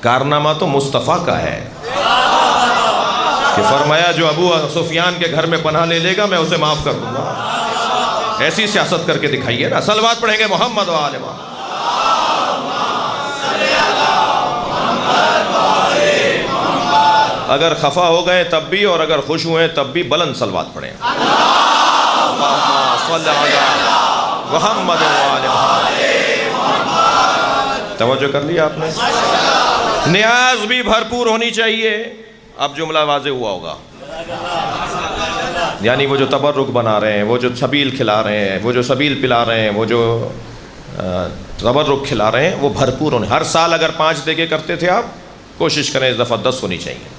کارنامہ تو مصطفیٰ کا ہے کہ فرمایا جو ابو سفیان کے گھر میں پناہ لے لے گا میں اسے معاف کر دوں گا۔ ایسی سیاست کر کے دکھائیے نا۔ صلوات پڑھیں گے محمد و آل محمد۔ اگر خفا ہو گئے تب بھی اور اگر خوش ہوئے تب بھی بلند صلوات پڑھیں۔ اللہم صلی علی محمد و آل محمد۔ توجہ کر لیا آپ نے؟ نیاز بھی بھرپور ہونی چاہیے۔ اب جملہ واضح ہوا ہوگا، یعنی وہ جو تبرک بنا رہے ہیں، وہ جو سبیل کھلا رہے ہیں، وہ جو سبیل پلا رہے ہیں، وہ جو تبرک کھلا رہے ہیں، وہ بھرپور ہونے۔ ہر سال اگر 5 دے کے کرتے تھے آپ، کوشش کریں اس دفعہ 10 ہونی چاہیے۔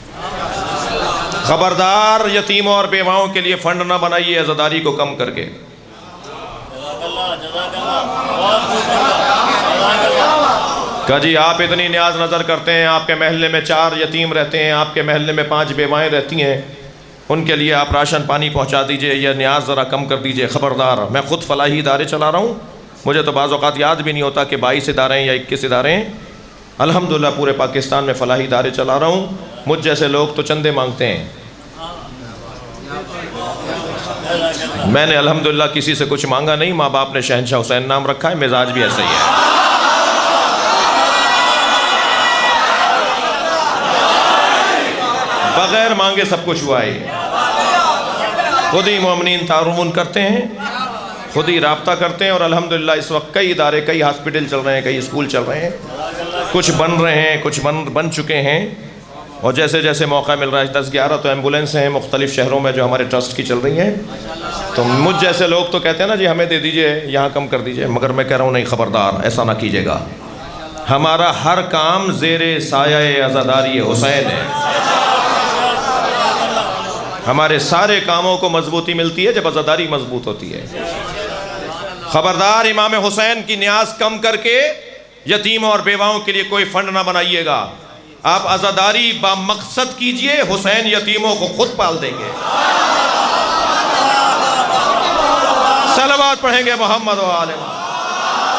خبردار یتیموں اور بیواؤں کے لیے فنڈ نہ بنائیے عزاداری کو کم کر کے۔ کہ جی آپ اتنی نیاز نظر کرتے ہیں، آپ کے محلے میں 4 یتیم رہتے ہیں، آپ کے محلے میں 5 بیوائیں رہتی ہیں، ان کے لیے آپ راشن پانی پہنچا دیجئے یا نیاز ذرا کم کر دیجئے۔ خبردار، میں خود فلاحی ادارے چلا رہا ہوں، مجھے تو بعض اوقات یاد بھی نہیں ہوتا کہ 22 ادارے ہیں یا 21 ادارے ہیں۔ الحمدللہ پورے پاکستان میں فلاحی ادارے چلا رہا ہوں۔ مجھ جیسے لوگ تو چندے مانگتے ہیں، میں نے الحمدللہ کسی سے کچھ مانگا نہیں۔ ماں باپ نے شہنشاہ حسین نام رکھا ہے، مزاج بھی ایسا ہی ہے۔ بغیر مانگے سب کچھ ہوا ہے۔ خود ہی مومنین تعاون کرتے ہیں، خود ہی رابطہ کرتے ہیں، اور الحمدللہ اس وقت کئی ادارے، کئی ہاسپٹل چل رہے ہیں، کئی اسکول چل رہے ہیں، کچھ بن رہے ہیں، کچھ بن چکے ہیں، اور جیسے جیسے موقع مل رہا ہے 10-11 تو ایمبولینس ہیں مختلف شہروں میں جو ہمارے ٹرسٹ کی چل رہی ہیں۔ تو مجھ جیسے لوگ تو کہتے ہیں نا جی ہمیں دے دیجئے، یہاں کم کر دیجئے، مگر میں کہہ رہا ہوں نہیں، خبردار ایسا نہ کیجئے گا۔ ہمارا ہر کام زیر سایہ عزاداری حسین ہے۔ ہمارے سارے کاموں کو مضبوطی ملتی ہے جب عزاداری مضبوط ہوتی ہے۔ خبردار امام حسین کی نیاز کم کر کے یتیموں اور بیواؤں کے لیے کوئی فنڈ نہ بنائیے گا۔ آپ عزاداری با مقصد کیجئے، حسین یتیموں کو خود پال دیں گے۔ صلوات پڑھیں گے محمد و آل محمد۔